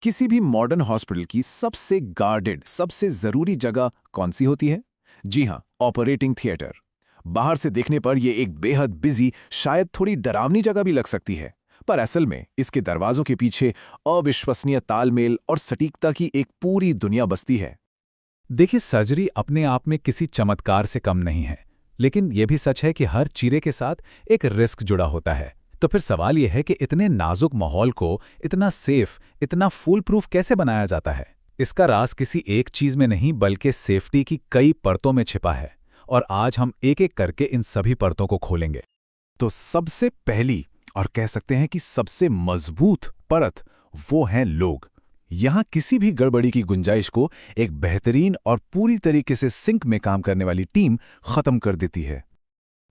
किसी भी modern hospital की सबसे गार्डेड, सबसे जरूरी जगह कौन सी होती है? जी हां, ऑपरेटिंग थिएटर। बाहर से देखने पर यह एक बेहद बिजी, शायद थोड़ी डरावनी जगह भी लग सकती है, पर असल में इसके दरवाजों के पीछे अविश्वसनीय तालमेल और सटीकता की एक पूरी दुनिया बसती है। देखिए, सर्जरी अपने आप में किसी चमत्कार से कम नहीं है, लेकिन यह भी सच है कि हर चीरे के साथ एक रिस्क जुड़ा होता है। तो फिर सवाल यह है कि इतने नाजुक माहौल को इतना सेफ, इतना फूल प्रूफ कैसे बनाया जाता है? इसका राज किसी एक चीज में नहीं, बल्कि सेफ्टी की कई परतों में छिपा है, और आज हम एक एक करके इन सभी परतों को खोलेंगे। तो सबसे पहली और कह सकते हैं कि सबसे मजबूत परत वो हैं लोग। यहां किसी भी गड़बड़ी की गुंजाइश को एक बेहतरीन और पूरी तरीके से सिंक में काम करने वाली टीम खत्म कर देती है।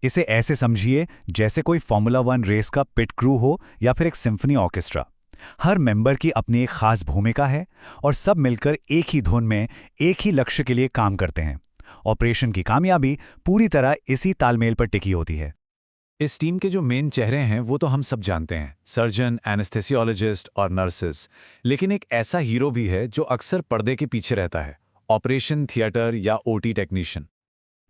इसे ऐसे समझिए जैसे कोई फॉर्मूला 1 रेस का पिट क्रू हो या फिर एक सिम्फनी ऑर्केस्ट्रा। हर मेंबर की अपनी एक खास भूमिका है और सब मिलकर एक ही धुन में एक ही लक्ष्य के लिए काम करते हैं। ऑपरेशन की कामयाबी पूरी तरह इसी तालमेल पर टिकी होती है। इस टीम के जो मेन चेहरे हैं वो तो हम सब जानते हैं, सर्जन, एनेस्थेसियोलॉजिस्ट और नर्सेस। लेकिन एक ऐसा हीरो भी है जो अक्सर पर्दे के पीछे रहता है, ऑपरेशन थिएटर या ओटी टेक्नीशियन।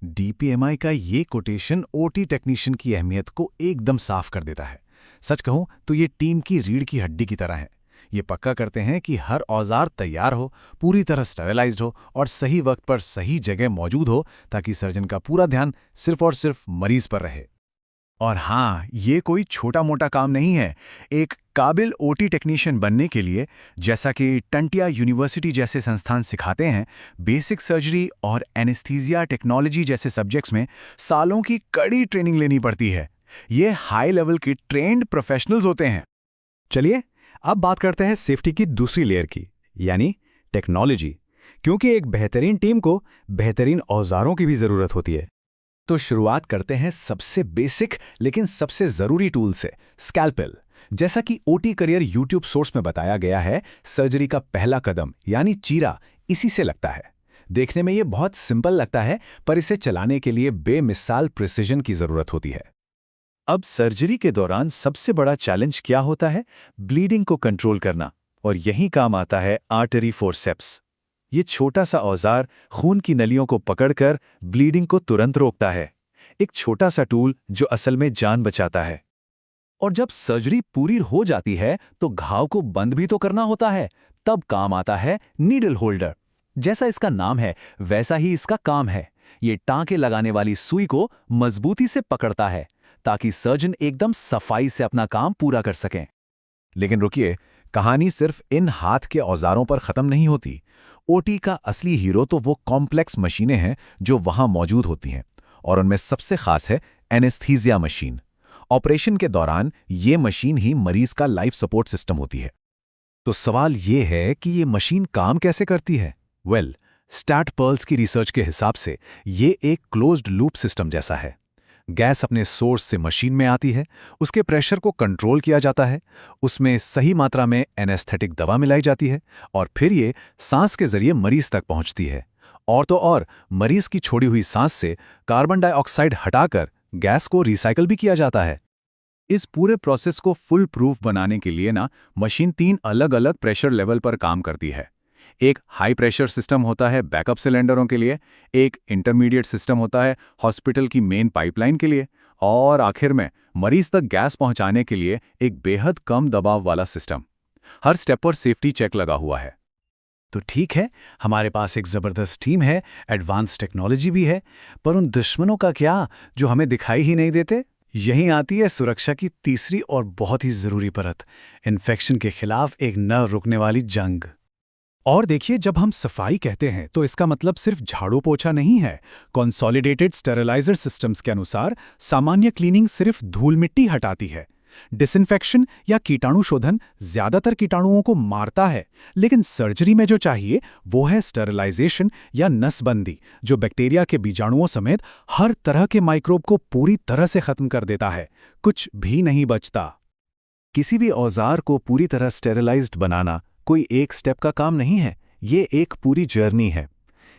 डीपीएमआई का ये कोटेशन ओटी टेक्नीशियन की अहमियत को एकदम साफ कर देता है। सच कहूं तो ये टीम की रीढ़ की हड्डी की तरह है। ये पक्का करते हैं कि हर औजार तैयार हो, पूरी तरह स्टेरिलाइज्ड हो और सही वक्त पर सही जगह मौजूद हो, ताकि सर्जन का पूरा ध्यान सिर्फ और सिर्फ मरीज पर रहे। और हाँ, ये कोई छोटा मोटा काम नहीं है। एक काबिल ओटी टेक्नीशियन बनने के लिए, जैसा कि टंटिया यूनिवर्सिटी जैसे संस्थान सिखाते हैं, बेसिक सर्जरी और एनेस्थीसिया टेक्नोलॉजी जैसे सब्जेक्ट्स में सालों की कड़ी ट्रेनिंग लेनी पड़ती है। ये हाई लेवल के ट्रेंड प्रोफेशनल्स होते हैं। चलिए, अब बात करते हैं सेफ्टी की दूसरी लेयर की, यानी टेक्नोलॉजी। क्योंकि एक बेहतरीन टीम को बेहतरीन औजारों की भी जरूरत होती है। तो शुरुआत करते हैं सबसे बेसिक लेकिन सबसे जरूरी टूल से, स्कैल्पेल। जैसा कि ओटी करियर यूट्यूब सोर्स में बताया गया है, सर्जरी का पहला कदम यानी चीरा इसी से लगता है। देखने में ये बहुत सिंपल लगता है, पर इसे चलाने के लिए बेमिसाल प्रिसिजन की जरूरत होती है। अब सर्जरी के दौरान सबसे बड़ा चैलेंज क्या होता है? ब्लीडिंग को कंट्रोल करना, और यही काम आता है आर्टरी फोर्सेप्स। ये छोटा सा औजार खून की नलियों को पकड़कर ब्लीडिंग को तुरंत रोकता है। एक छोटा सा टूल जो असल में जान बचाता है। और जब सर्जरी पूरी हो जाती है तो घाव को बंद भी तो करना होता है। तब काम आता है नीडल होल्डर। जैसा इसका नाम है वैसा ही इसका काम है। ये टांके लगाने वाली सुई को मजबूती से पकड़ता है, ताकि सर्जन एकदम सफाई से अपना काम पूरा कर सकें। लेकिन रुकिए, कहानी सिर्फ इन हाथ के औजारों पर खत्म नहीं होती। ओटी का असली हीरो तो वो कॉम्प्लेक्स मशीनें हैं जो वहां मौजूद होती हैं, और उनमें सबसे खास है एनेस्थीसिया मशीन। ऑपरेशन के दौरान ये मशीन ही मरीज का लाइफ सपोर्ट सिस्टम होती है। तो सवाल ये है कि ये मशीन काम कैसे करती है? वेल, स्टैट पर्ल्स की रिसर्च के हिसाब से ये एक क्लोज्ड लूप सिस्टम जैसा है। गैस अपने सोर्स से मशीन में आती है, उसके प्रेशर को कंट्रोल किया जाता है, उसमें सही मात्रा में एनेस्थेटिक दवा मिलाई जाती है, और फिर ये सांस के जरिए मरीज तक पहुंचती है। और तो और, मरीज की छोड़ी हुई सांस से कार्बन डाइऑक्साइड हटाकर गैस को रिसाइकल भी किया जाता है। इस पूरे प्रोसेस को फुल प्रूफ बनाने के लिए मशीन 3 अलग अलग प्रेशर लेवल पर काम करती है। एक हाई प्रेशर सिस्टम होता है बैकअप सिलेंडरों के लिए, एक इंटरमीडिएट सिस्टम होता है हॉस्पिटल की मेन पाइपलाइन के लिए, और आखिर में मरीज तक गैस पहुंचाने के लिए एक बेहद कम दबाव वाला सिस्टम। हर स्टेप पर सेफ्टी चेक लगा हुआ है। तो ठीक है, हमारे पास एक जबरदस्त टीम है, एडवांस टेक्नोलॉजी भी है, पर उन दुश्मनों का क्या जो हमें दिखाई ही नहीं देते? यहीं आती है सुरक्षा की तीसरी और बहुत ही जरूरी परत, इन्फेक्शन के खिलाफ एक न रुकने वाली जंग। और देखिए, जब हम सफाई कहते हैं तो इसका मतलब सिर्फ झाड़ू पोछा नहीं है। कंसोलिडेटेड स्टेरिलाइजर सिस्टम्स के अनुसार सामान्य क्लीनिंग सिर्फ धूल मिट्टी हटाती है। डिसइंफेक्शन या कीटाणु शोधन ज्यादातर कीटाणुओं को मारता है, लेकिन सर्जरी में जो चाहिए वो है स्टेरिलाइजेशन या नसबंदी, जो बैक्टीरिया के बीजाणुओं समेत हर तरह के माइक्रोब को पूरी तरह से खत्म कर देता है। कुछ भी नहीं बचता। किसी भी औजार को पूरी तरह स्टेरिलाइज्ड बनाना कोई एक स्टेप का काम नहीं है, ये एक पूरी जर्नी है।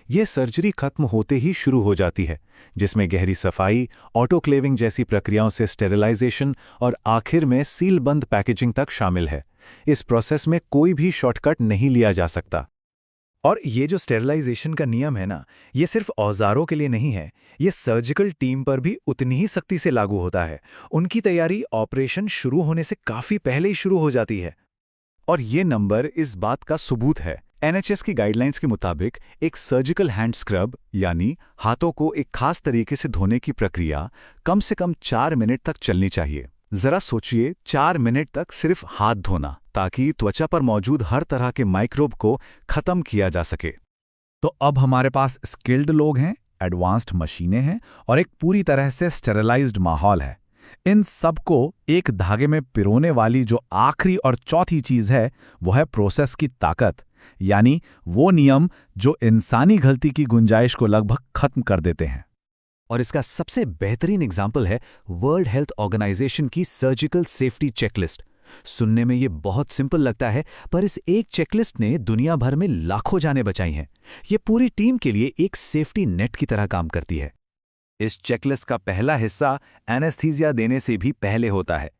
ये सर्जरी खत्म होते ही शुरू हो जाती है, जिसमें गहरी सफाई, ऑटोक्लेविंग जैसी प्रक्रियाओं से स्टेरिलाइजेशन और आखिर में सीलबंद पैकेजिंग तक शामिल है। इस प्रोसेस में कोई भी शॉर्टकट नहीं लिया जा सकता। और ये जो स्टेरिलाइजेशन का नियम है ना, ये सिर्फ औजारों के लिए नहीं है, ये सर्जिकल टीम पर भी उतनी ही सख्ती से लागू होता है। उनकी तैयारी ऑपरेशन शुरू होने से काफी पहले ही शुरू हो जाती है। और ये नंबर इस बात का सबूत है। एनएचएस की गाइडलाइंस के मुताबिक एक सर्जिकल हैंड स्क्रब यानी हाथों को एक खास तरीके से धोने की प्रक्रिया कम से कम 4 मिनट तक चलनी चाहिए। जरा सोचिए, 4 मिनट तक सिर्फ हाथ धोना, ताकि त्वचा पर मौजूद हर तरह के माइक्रोब को खत्म किया जा सके। तो अब हमारे पास स्किल्ड लोग हैं, एडवांस्ड मशीनें हैं और एक पूरी तरह से स्टेरिलाइज्ड माहौल है। इन सब को एक धागे में पिरोने वाली जो आखिरी और चौथी चीज है, वो है प्रोसेस की ताकत, यानी वो नियम जो इंसानी गलती की गुंजाइश को लगभग खत्म कर देते हैं। और इसका सबसे बेहतरीन एग्जाम्पल है वर्ल्ड हेल्थ ऑर्गेनाइजेशन की सर्जिकल सेफ्टी चेकलिस्ट। सुनने में ये बहुत सिंपल लगता है, पर इस एक चेकलिस्ट ने दुनिया भर में लाखों जानें बचाई हैं। ये पूरी टीम के लिए एक सेफ्टी नेट की तरह काम करती है। इस चेकलिस्ट का पहला हिस्सा एनेस्थीसिया देने से भी पहले होता है।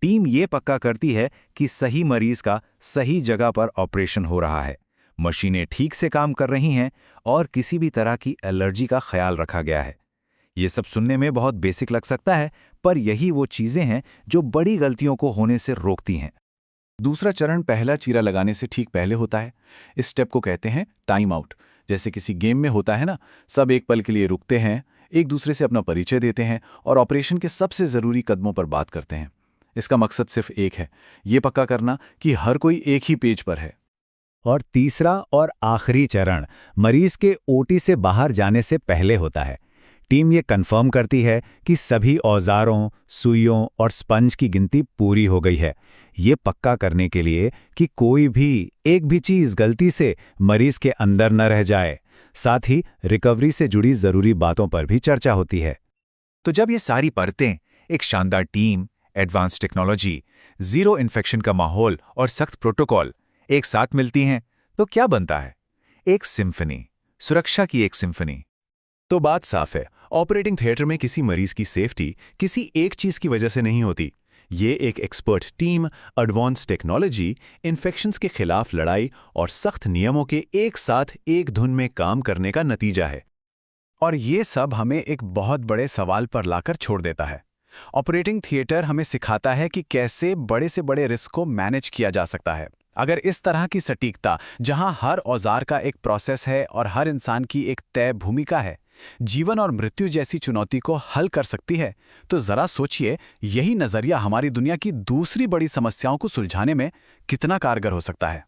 टीम ये पक्का करती है कि सही मरीज का सही जगह पर ऑपरेशन हो रहा है, मशीनें ठीक से काम कर रही हैं और किसी भी तरह की एलर्जी का ख्याल रखा गया है। ये सब सुनने में बहुत बेसिक लग सकता है, पर यही वो चीजें हैं जो बड़ी गलतियों को होने से रोकती हैं। दूसरा चरण पहला चीरा लगाने से ठीक पहले होता है। इस स्टेप को कहते हैं टाइम आउट। जैसे किसी गेम में होता है ना, सब एक पल के लिए रुकते हैं, एक दूसरे से अपना परिचय देते हैं और ऑपरेशन के सबसे ज़रूरी कदमों पर बात करते हैं। इसका मकसद सिर्फ एक है, ये पक्का करना कि हर कोई एक ही पेज पर है। और तीसरा और आखिरी चरण मरीज के ओटी से बाहर जाने से पहले होता है। टीम ये कंफर्म करती है कि सभी औजारों, सुइयों और स्पंज की गिनती पूरी हो गई है। ये पक्का करने के लिए कि कोई भी एक भी चीज़ गलती से मरीज के अंदर न रह जाए। साथ ही रिकवरी से जुड़ी ज़रूरी बातों पर भी चर्चा होती है। तो जब ये सारी परतें, एक शानदार team, advance technology, zero infection का माहौल और सख्त प्रोटोकॉल एक साथ मिलती हैं, तो क्या बनता है? एक सिम्फनी, सुरक्षा की एक सिम्फनी। तो बात साफ है, ऑपरेटिंग थिएटर में किसी मरीज की सेफ्टी किसी एक चीज की वजह से नहीं होती। ये एक expert team, advance technology, infections के खिलाफ लड़ाई और सख्त नियमों के एक साथ एक धुन में काम करने का नतीजा है। और ये सब हमें एक बहुत बड़े सवाल पर लाकर छोड़ देता है। ऑपरेटिंग थिएटर हमें सिखाता है कि कैसे बड़े से बड़े रिस्क को मैनेज किया जा सकता है। अगर इस तरह की सटीकता, जहां हर औजार का एक प्रोसेस है और हर इंसान की एक तय भूमिका है, जीवन और मृत्यु जैसी चुनौती को हल कर सकती है, तो जरा सोचिए, यही नजरिया हमारी दुनिया की दूसरी बड़ी समस्याओं को सुलझाने में कितना कारगर हो सकता है।